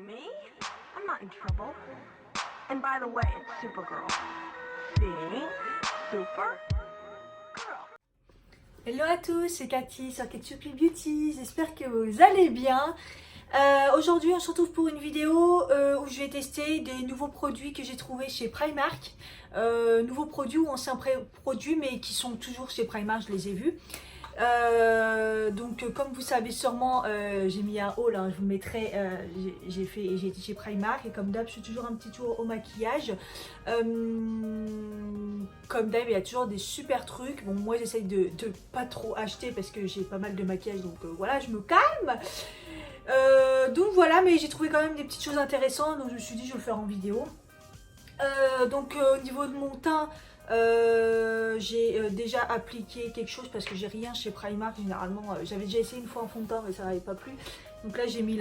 me? I'm not in trouble. And by the way, it's Supergirl. See? Super Girl. Hello à tous, c'est Cathy sur Ketchup Beauty, j'espère que vous allez bien. Aujourd'hui on se retrouve pour une vidéo où je vais tester des nouveaux produits que j'ai trouvés chez Primark. Nouveaux produits ou anciens produits mais qui sont toujours chez Primark, je les ai vus. Donc comme vous savez sûrement, j'ai mis un haul, hein, je vous mettrai, j'ai été chez Primark et comme d'hab je fais toujours un petit tour au maquillage. Comme d'hab il y a toujours des super trucs. Bon, moi j'essaye de pas trop acheter parce que j'ai pas mal de maquillage, donc voilà, je me calme. Donc voilà, mais j'ai trouvé quand même des petites choses intéressantes, donc je me suis dit je vais le faire en vidéo. Au niveau de mon teint, j'ai déjà appliqué quelque chose parce que j'ai rien chez Primark généralement. J'avais déjà essayé une fois un fond de teint mais ça n'avait pas plu. Donc là j'ai mis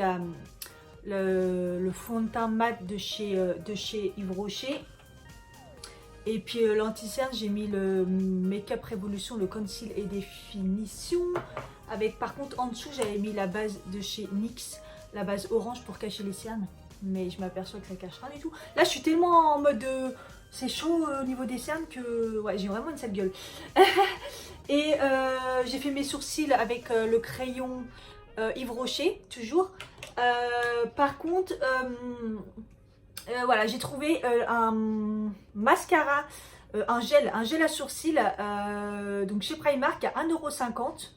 le fond de teint mat de chez Yves Rocher. Et puis l'anti-cerne, j'ai mis le Make-up Revolution, le conceal et définition. Avec par contre en dessous j'avais mis la base de chez NYX, la base orange pour cacher les cernes. Mais je m'aperçois que ça cache rien du tout. Là je suis tellement en mode c'est chaud au niveau des cernes que ouais, j'ai vraiment une sale gueule. Et j'ai fait mes sourcils avec le crayon Yves Rocher, toujours. Par contre, voilà, j'ai trouvé un mascara, un gel à sourcils, donc chez Primark à 1,50 €.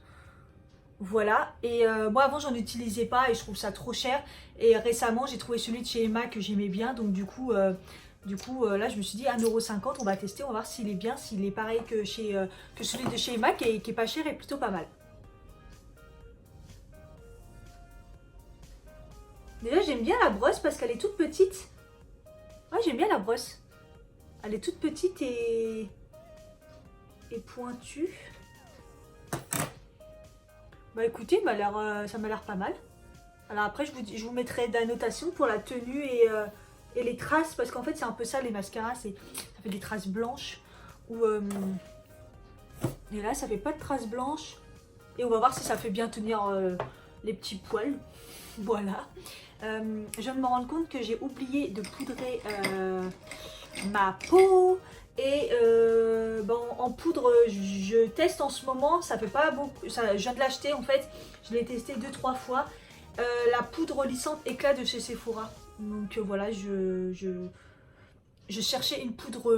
Voilà, et moi avant j'en utilisais pas et je trouve ça trop cher. Et récemment j'ai trouvé celui de chez Emma que j'aimais bien, donc du coup là je me suis dit 1,50 €, on va tester, on va voir s'il est bien, s'il est pareil que celui de chez Emma qui est pas cher et plutôt pas mal. Déjà j'aime bien la brosse parce qu'elle est toute petite. Ouais, j'aime bien la brosse. Elle est toute petite et pointue. Bah écoutez, ça m'a l'air pas mal. Alors après, je vous mettrai d'annotation pour la tenue et les traces. Parce qu'en fait, c'est un peu ça les mascaras. Ça fait des traces blanches. Et là, ça fait pas de traces blanches. Et on va voir si ça fait bien tenir les petits poils. Voilà. Je viens de me rendre compte que j'ai oublié de poudrer ma peau. Et bon, en poudre, je teste en ce moment, ça fait pas beaucoup, je viens de l'acheter en fait, je l'ai testé 2-3 fois, la poudre lissante éclat de chez Sephora. Donc voilà, je cherchais une poudre,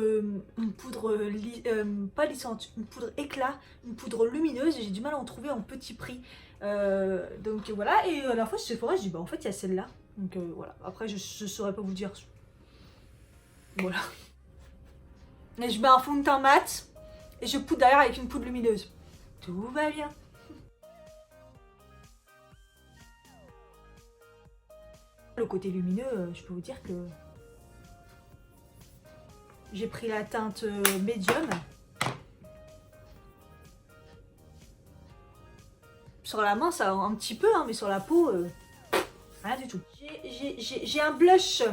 pas lissante, une poudre éclat, une poudre lumineuse, et j'ai du mal à en trouver en petit prix. Donc voilà, et à la fois chez Sephora, je dis bah en fait il y a celle-là. Donc voilà, après je saurais pas vous dire. Voilà. Et je mets un fond de teint mat et je poudre derrière avec une poudre lumineuse. Tout va bien. Le côté lumineux, je peux vous dire que j'ai pris la teinte médium. Sur la main, ça un petit peu, hein, mais sur la peau, rien du tout. J'ai un blush.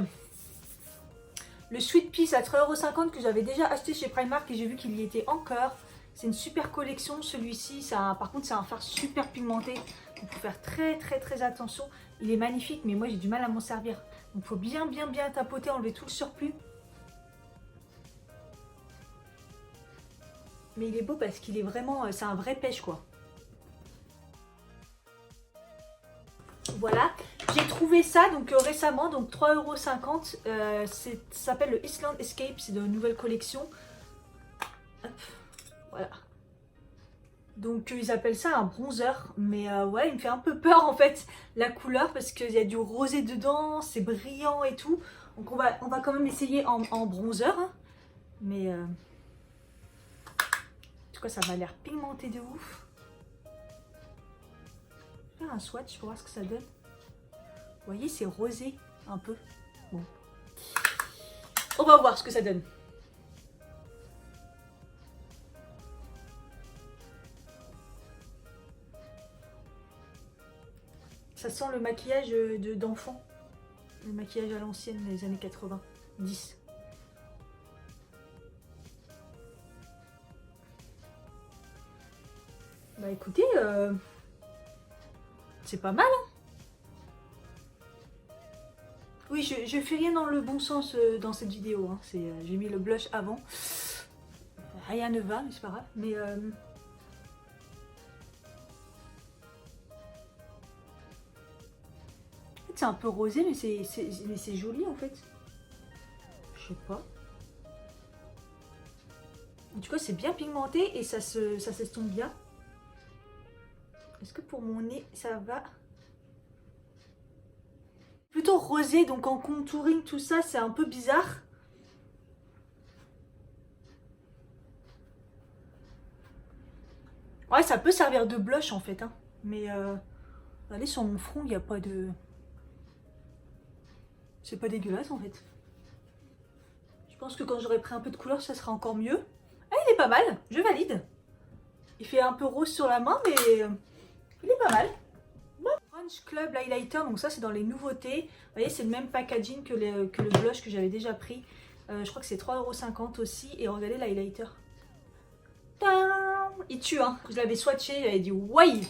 Le Sweet Peas à 3,50 € que j'avais déjà acheté chez Primark et j'ai vu qu'il y était encore. C'est une super collection celui-ci. Par contre, c'est un fard super pigmenté. Donc il faut faire très attention. Il est magnifique, mais moi j'ai du mal à m'en servir. Donc il faut bien tapoter, enlever tout le surplus. Mais il est beau parce qu'il est vraiment, c'est un vrai pêche quoi. Voilà, j'ai trouvé ça donc récemment, donc 3,50 €. Ça s'appelle le Island Escape, c'est de nouvelle collection. Hop, voilà. Donc ils appellent ça un bronzer, mais ouais, il me fait un peu peur en fait la couleur parce qu'il y a du rosé dedans, c'est brillant et tout. Donc on va quand même essayer en bronzer, hein. Mais en tout cas ça m'a l'air pigmenté de ouf. Je vais faire un swatch pour voir ce que ça donne. Vous voyez, c'est rosé un peu. Bon. On va voir ce que ça donne. Ça sent le maquillage d'enfant. Le maquillage à l'ancienne des années 90. Bah écoutez, c'est pas mal, hein. Oui, je fais rien dans le bon sens dans cette vidéo. Hein. J'ai mis le blush avant. Rien ne va, mais c'est pas grave. Mais en fait, c'est un peu rosé, mais c'est joli en fait. Je sais pas. En tout cas, c'est bien pigmenté et ça s'estompe bien. Est-ce que pour mon nez, ça va? Plutôt rosé, donc en contouring, tout ça, c'est un peu bizarre. Ouais, ça peut servir de blush en fait. Hein. Mais allez, sur mon front, il n'y a pas de... C'est pas dégueulasse en fait. Je pense que quand j'aurai pris un peu de couleur, ça sera encore mieux. Ah, il est pas mal, je valide. Il fait un peu rose sur la main, mais il est pas mal. Orange Club Highlighter, donc ça c'est dans les nouveautés. Vous voyez, c'est le même packaging que le blush que j'avais déjà pris. Je crois que c'est 3,50 € aussi. Et regardez l'highlighter. Il tue, hein. Je l'avais swatché, j'avais dit ouais.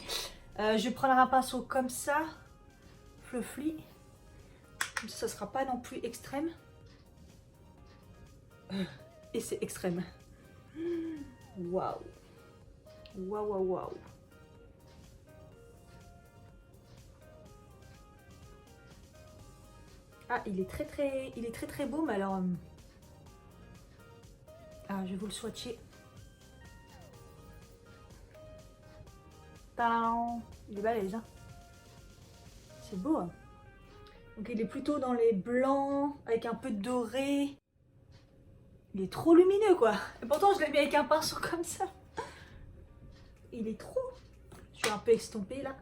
Je vais prendre un pinceau comme ça, fluffy. Comme ça sera pas non plus extrême. Et c'est extrême. Waouh. Waouh, waouh, waouh. Ah, il est très beau, mais alors... Ah, je vais vous le swatcher. Tadam! Il est balèze, hein. C'est beau, hein. Donc il est plutôt dans les blancs, avec un peu de doré. Il est trop lumineux, quoi. Et pourtant, je l'ai mis avec un pinceau comme ça. Il est trop... Je suis un peu estompée, là.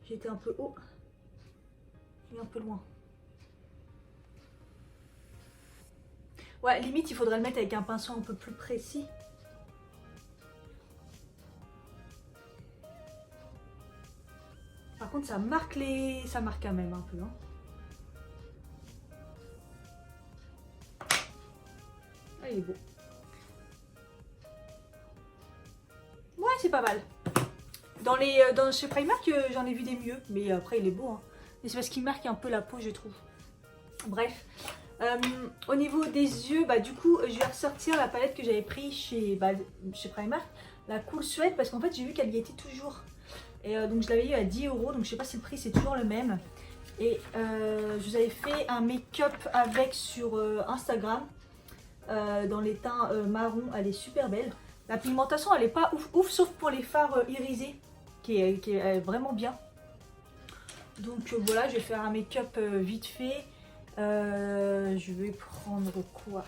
J'étais un peu haut. Et un peu loin. Ouais, limite, il faudrait le mettre avec un pinceau un peu plus précis. Par contre, ça marque quand même un peu. Hein. Ah, il est beau. Ouais, c'est pas mal. Chez Primark, j'en ai vu des mieux. Mais après, il est beau. Hein. Mais c'est parce qu'il marque un peu la peau, je trouve. Bref. Au niveau des yeux, bah du coup, je vais ressortir la palette que j'avais pris chez Primark, la Cool Sweat, parce qu'en fait, j'ai vu qu'elle y était toujours. Et donc, je l'avais eu à 10 €, donc je sais pas si le prix c'est toujours le même. Et je vous avais fait un make-up avec sur Instagram, dans les teints marron, elle est super belle. La pigmentation, elle est pas ouf, sauf pour les fards irisés, qui est vraiment bien. Donc voilà, je vais faire un make-up vite fait. Je vais prendre quoi?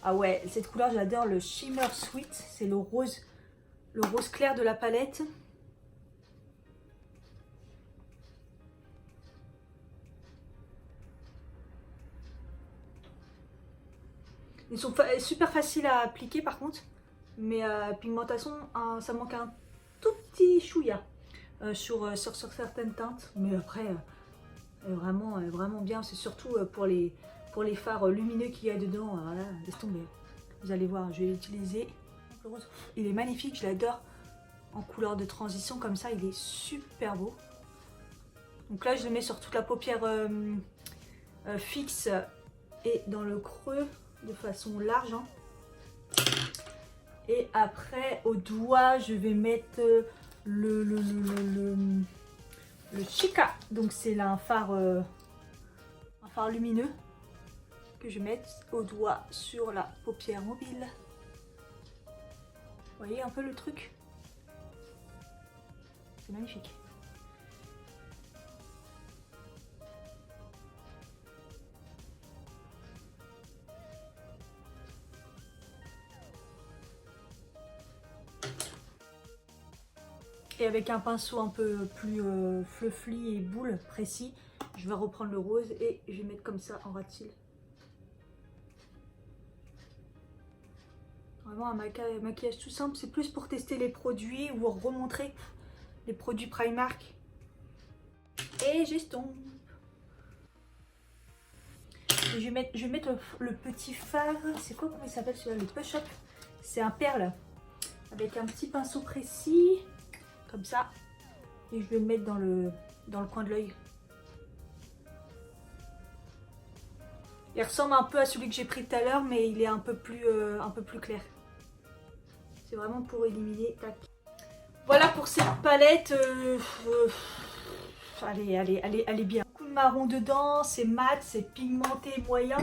Ah ouais, cette couleur j'adore, le Shimmer Sweet, c'est le rose clair de la palette. Ils sont super faciles à appliquer par contre, mais pigmentation, ça manque un tout petit chouïa sur certaines teintes, mais après vraiment bien, c'est surtout pour les fards lumineux qu'il y a dedans. Voilà, laisse tomber. Vous allez voir, je vais l'utiliser. Il est magnifique, je l'adore. En couleur de transition comme ça, il est super beau. Donc là, je le mets sur toute la paupière fixe et dans le creux de façon large. Hein. Et après, au doigt, je vais mettre le Chica. Donc c'est là un phare lumineux que je vais mettre au doigt sur la paupière mobile. Vous voyez un peu le truc? C'est magnifique. Et avec un pinceau un peu plus fluffy et boule précis, je vais reprendre le rose et je vais mettre comme ça en ras-de-cils. Vraiment un maquillage tout simple, c'est plus pour tester les produits ou remontrer les produits Primark. Et j'estompe. Je vais mettre le petit phare, c'est quoi, comment il s'appelle celui-là? Le Push Up. C'est un perle avec un petit pinceau précis. Comme ça, et je vais le mettre dans le coin de l'œil. Il ressemble un peu à celui que j'ai pris tout à l'heure, mais il est un peu plus clair. C'est vraiment pour éliminer. Tac. Voilà pour cette palette. Elle est bien. Beaucoup de marron dedans, c'est mat, c'est pigmenté moyen.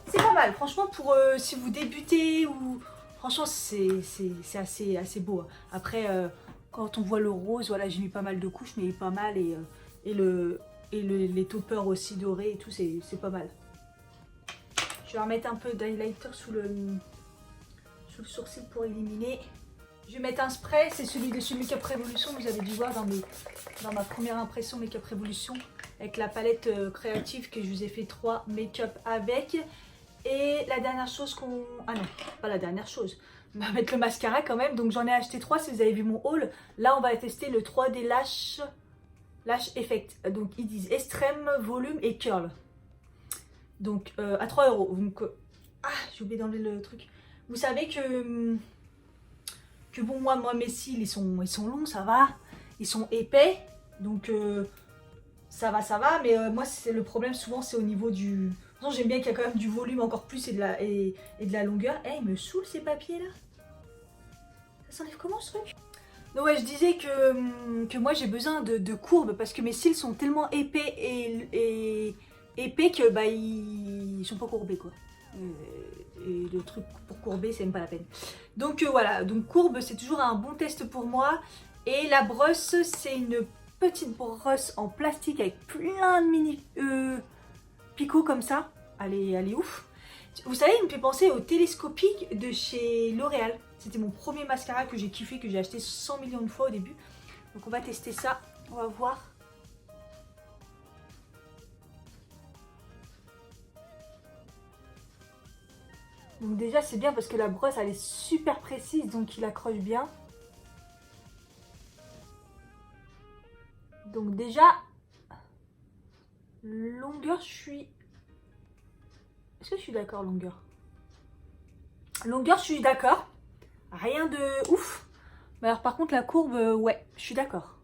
C'est pas mal. Franchement, pour si vous débutez ou... Franchement, c'est assez beau. Hein. Après, quand on voit le rose, voilà, j'ai mis pas mal de couches, mais il est pas mal. Et les toppers aussi dorés et tout, c'est pas mal. Je vais remettre un peu d'highlighter sous le sourcil pour éliminer. Je vais mettre un spray, c'est celui de chez Makeup Revolution, vous avez dû voir dans ma première impression Makeup Revolution, avec la palette créative que je vous ai fait 3 make-up avec. Et la dernière chose qu'on... Ah non, pas la dernière chose. On va mettre le mascara quand même, donc j'en ai acheté 3 si vous avez vu mon haul. Là on va tester le 3D Lash Effect. Donc ils disent extrême, volume et curl. Donc à 3 €. Donc, j'ai oublié d'enlever le truc. Vous savez que bon, moi mes cils ils sont longs, ça va. Ils sont épais, donc ça va. Mais moi c'est le problème souvent, c'est au niveau du... J'aime bien qu'il y a quand même du volume encore plus et de la longueur. Eh, il me saoule ces papiers là. Ça s'enlève comment ce truc? Donc ouais, je disais que moi j'ai besoin de courbes parce que mes cils sont tellement épais et épais que bah ils sont pas courbés quoi. Et le truc pour courber c'est même pas la peine. Donc voilà, donc courbe c'est toujours un bon test pour moi. Et la brosse c'est une petite brosse en plastique avec plein de mini picots comme ça. Elle est ouf. Vous savez, il me fait penser au télescopique de chez L'Oréal. C'était mon premier mascara que j'ai kiffé, que j'ai acheté 100 millions de fois au début. Donc on va tester ça, on va voir. Donc déjà c'est bien parce que la brosse elle est super précise, donc il accroche bien. Donc déjà, longueur je suis... Est-ce que je suis d'accord longueur? Longueur je suis d'accord. Rien de ouf. Mais alors par contre la courbe, ouais, je suis d'accord.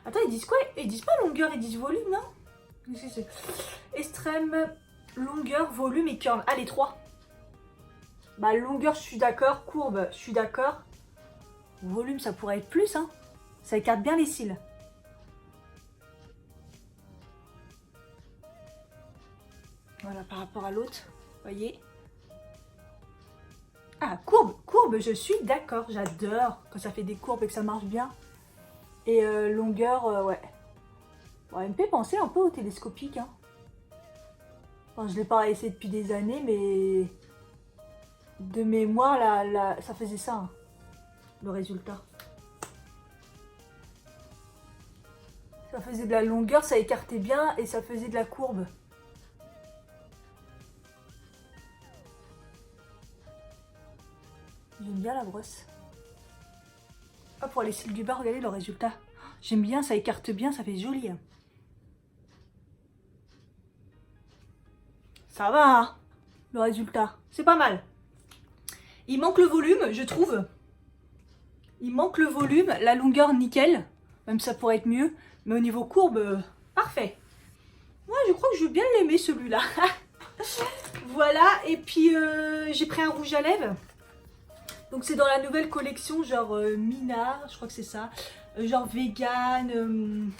Attends, ils disent quoi? Ils disent pas longueur, ils disent volume, non? Extrême, longueur, volume et curl. Ah, les 3. Bah longueur, je suis d'accord. Courbe, je suis d'accord. Volume, ça pourrait être plus, hein. Ça écarte bien les cils. Voilà, par rapport à l'autre, voyez. Ah, courbe, je suis d'accord. J'adore quand ça fait des courbes et que ça marche bien. Et longueur, ouais. Bon, elle me fait penser un peu au télescopique. Hein. Enfin, je ne l'ai pas essayé depuis des années, mais de mémoire, ça faisait ça, hein, le résultat. Ça faisait de la longueur, ça écartait bien et ça faisait de la courbe. J'aime bien la brosse. Ah, pour les cils du bas, regardez le résultat. J'aime bien, ça écarte bien, ça fait joli. Hein. Ça va, hein, le résultat. C'est pas mal. Il manque le volume, je trouve. Il manque le volume, la longueur nickel. Même ça pourrait être mieux. Mais au niveau courbe, parfait. Moi, je crois que je veux bien l'aimer celui-là. Voilà, et puis j'ai pris un rouge à lèvres. Donc c'est dans la nouvelle collection, genre Mina, je crois que c'est ça. Genre vegan.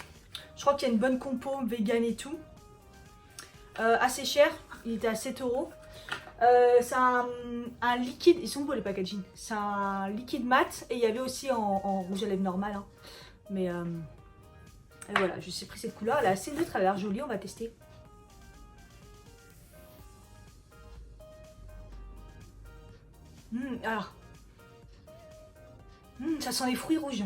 Je crois qu'il y a une bonne compo vegan et tout. Assez cher, il était à 7 €. C'est un liquide, ils sont beaux les packaging. C'est un liquide mat et il y avait aussi en rouge à lèvres normal. Hein. Mais et voilà, je suis pris cette couleur, elle est assez neutre, elle a l'air jolie, on va tester. Alors, ça sent les fruits rouges.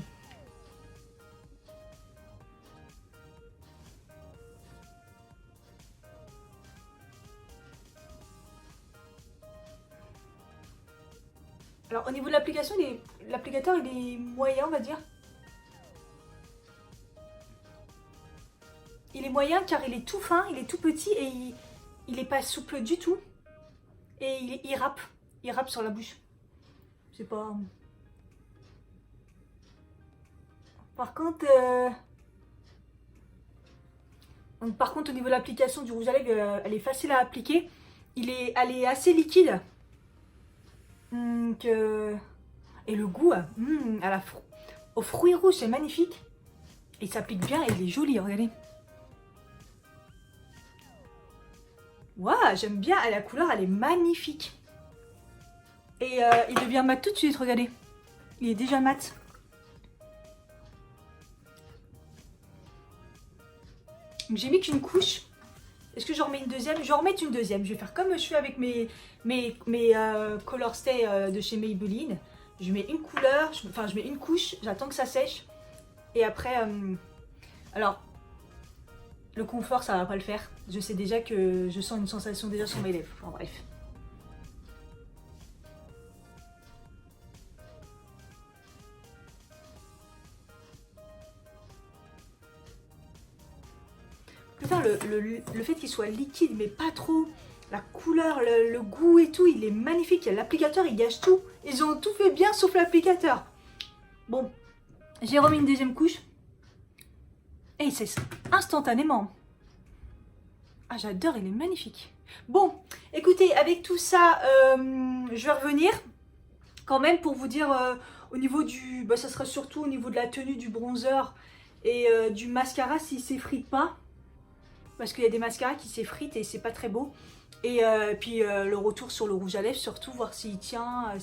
Alors au niveau de l'application, l'applicateur il est moyen on va dire. Il est moyen car il est tout fin, il est tout petit et il n'est pas souple du tout. Et il râpe sur la bouche. C'est pas... Par contre, au niveau de l'application du rouge à lèvres, elle est facile à appliquer. Elle est assez liquide. Donc, et le goût, aux fruits rouges, c'est magnifique. Il s'applique bien et il est joli, regardez. Waouh, j'aime bien. Et la couleur, elle est magnifique. Et il devient mat tout de suite, regardez. Il est déjà mat. J'ai mis qu'une couche. Est-ce que j'en remets une deuxième? Je vais en remettre une deuxième. Je vais faire comme je fais avec mes Color Stay de chez Maybelline. Je mets une couleur, je mets une couche, j'attends que ça sèche. Et après, alors, le confort, ça va pas le faire. Je sais déjà que je sens une sensation déjà sur mes lèvres. Enfin bref. Putain, le fait qu'il soit liquide, mais pas trop, la couleur, le goût et tout, il est magnifique. L'applicateur, il gâche tout. Ils ont tout fait bien sauf l'applicateur. Bon, j'ai remis une deuxième couche. Et il cesse instantanément. Ah, j'adore, il est magnifique. Bon, écoutez, avec tout ça, je vais revenir quand même pour vous dire au niveau du... Bah, ça sera surtout au niveau de la tenue du bronzer et du mascara s'il s'effrite pas. Parce qu'il y a des mascaras qui s'effritent et c'est pas très beau. Et puis le retour sur le rouge à lèvres, surtout voir s'il tient,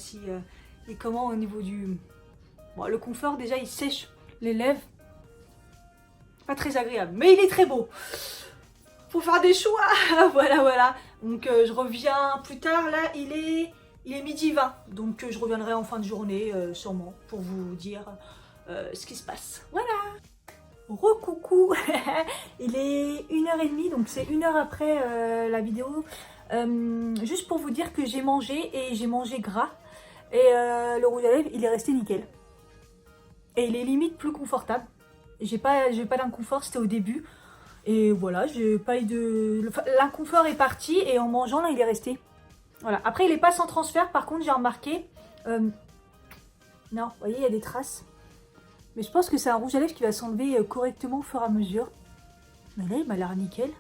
et comment au niveau du... Bon, le confort, déjà, il sèche les lèvres. Pas très agréable, mais il est très beau. Faut faire des choix. Voilà, voilà. Donc je reviens plus tard. Là, il est midi 20. Donc je reviendrai en fin de journée, sûrement, pour vous dire ce qui se passe. Voilà. Recoucou. Il est 1h30, donc c'est 1 heure après la vidéo. Juste pour vous dire que j'ai mangé et j'ai mangé gras. Et le rouge à lèvres, il est resté nickel. Et il est limite plus confortable. J'ai pas d'inconfort, c'était au début. Et voilà, j'ai pas eu de... L'inconfort est parti et en mangeant, là, il est resté. Voilà. Après, il est pas sans transfert. Par contre, j'ai remarqué... Non, vous voyez, il y a des traces. Mais je pense que c'est un rouge à lèvres qui va s'enlever correctement au fur et à mesure. Mais là, il m'a l'air nickel.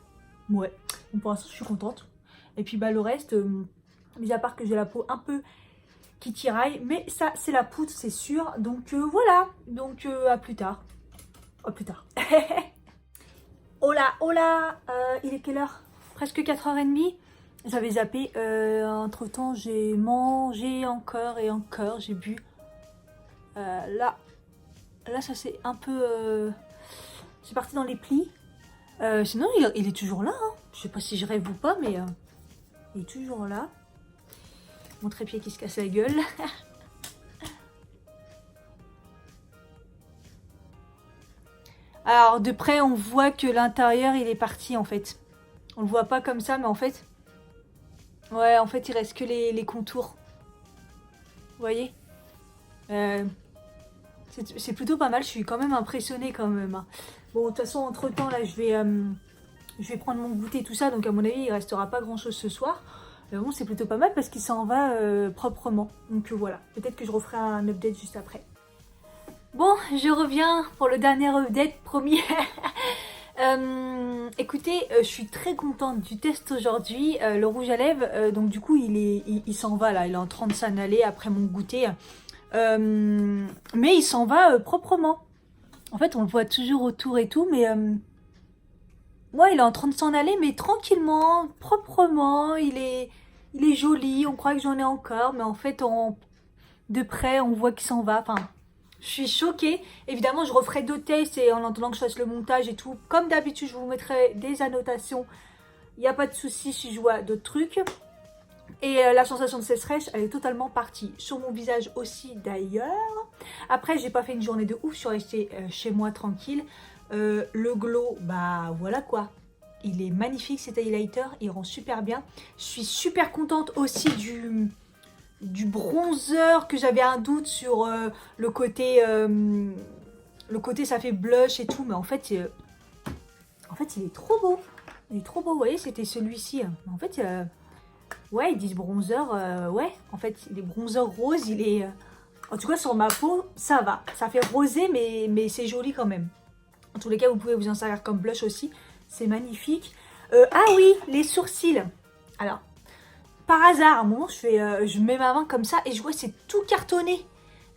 Ouais. Donc, pour l'instant, je suis contente. Et puis, bah, le reste, mis à part que j'ai la peau un peu qui tiraille. Mais ça, c'est la poudre, c'est sûr. Donc, voilà. Donc, à plus tard. À plus tard. Hola, hola. Il est quelle heure? Presque 4h30. J'avais zappé. Entre temps, j'ai mangé encore et encore. J'ai bu. Là, ça c'est un peu... c'est parti dans les plis. Sinon, il est toujours là. Hein. Je sais pas si je rêve ou pas, mais il est toujours là. Mon trépied qui se casse la gueule. Alors, de près, on voit que l'intérieur, il est parti, en fait. On le voit pas comme ça, mais en fait... Ouais, en fait, il reste que les contours. Vous voyez c'est plutôt pas mal, je suis quand même impressionnée quand même. Hein. Bon, de toute façon, entre-temps, là, je vais prendre mon goûter, tout ça. Donc, à mon avis, il restera pas grand-chose ce soir. Mais bon, c'est plutôt pas mal parce qu'il s'en va proprement. Donc, voilà. Peut-être que je referai un update juste après. Bon, je reviens pour le dernier update, promis. Écoutez, je suis très contente du test aujourd'hui. Le rouge à lèvres, donc du coup, il s'en va là. Il est en train de s'en aller après mon goûter. Mais il s'en va proprement. En fait, on le voit toujours autour et tout, mais... ouais, il est en train de s'en aller, mais tranquillement, proprement. Il est joli, on croit que j'en ai encore, mais en fait, de près, on voit qu'il s'en va. Enfin, je suis choquée. Évidemment, je referai d'autres tests et en attendant que je fasse le montage et tout. Comme d'habitude, je vous mettrai des annotations. Il n'y a pas de souci si je vois d'autres trucs. Et la sensation de sécheresse, elle est totalement partie. Sur mon visage aussi d'ailleurs. Après, j'ai pas fait une journée de ouf. Je suis restée chez moi tranquille. Le glow, bah voilà quoi. Il est magnifique cet highlighter. Il rend super bien. Je suis super contente aussi du bronzer que j'avais un doute sur le côté ça fait blush et tout. Mais en fait, il est trop beau. Il est trop beau. Vous voyez, c'était celui-ci. En fait... ouais, ils disent bronzer, ouais, en fait, les bronzers roses, il est En tout cas, sur ma peau, ça va. Ça fait rosé, mais c'est joli quand même. En tous les cas, vous pouvez vous en servir comme blush aussi. C'est magnifique. Ah oui, les sourcils. Alors, par hasard, à un moment, je mets ma main comme ça et je vois c'est tout cartonné.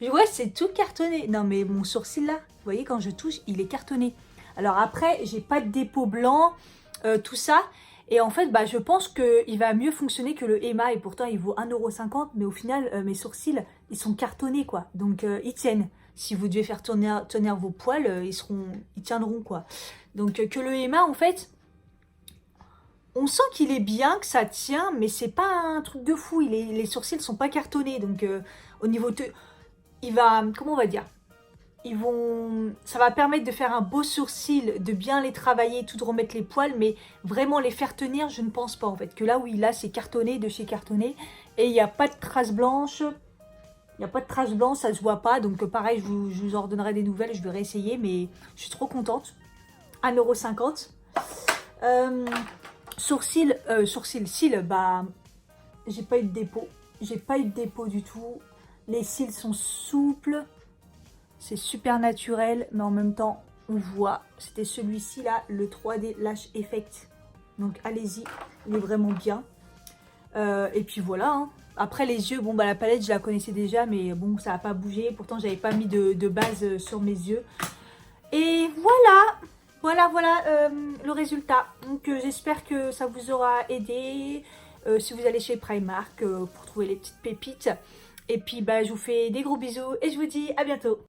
Je vois c'est tout cartonné. Non mais mon sourcil là, vous voyez quand je touche, il est cartonné. Alors après, j'ai pas de dépôt blanc, tout ça. Et en fait, bah, je pense qu'il va mieux fonctionner que le Emma. Et pourtant, il vaut 1,50 €. Mais au final, mes sourcils, ils sont cartonnés quoi. Donc, ils tiennent. Si vous devez faire tenir vos poils, ils tiendront quoi. Donc, que le Emma, en fait... On sent qu'il est bien, que ça tient, mais c'est pas un truc de fou. Les sourcils sont pas cartonnés, donc au niveau il va, comment on va dire, ça va permettre de faire un beau sourcil, de bien les travailler, tout de remettre les poils, mais vraiment les faire tenir, je ne pense pas en fait. Que là où il a, c'est cartonné, de chez cartonné, et il n'y a pas de traces blanches. Il n'y a pas de traces blanches, ça se voit pas, donc pareil, je vous en donnerai des nouvelles, je vais réessayer, mais je suis trop contente. 1,50 €. Cils, bah, j'ai pas eu de dépôt. J'ai pas eu de dépôt du tout. Les cils sont souples. C'est super naturel, mais en même temps, on voit. C'était celui-ci là, le 3D Lash Effect. Donc allez-y, il est vraiment bien. Et puis voilà. Hein. Après les yeux, bon bah la palette je la connaissais déjà, mais bon ça n'a pas bougé. Pourtant j'avais pas mis de base sur mes yeux. Et voilà. Voilà le résultat. Donc j'espère que ça vous aura aidé si vous allez chez Primark pour trouver les petites pépites. Et puis bah, je vous fais des gros bisous et je vous dis à bientôt.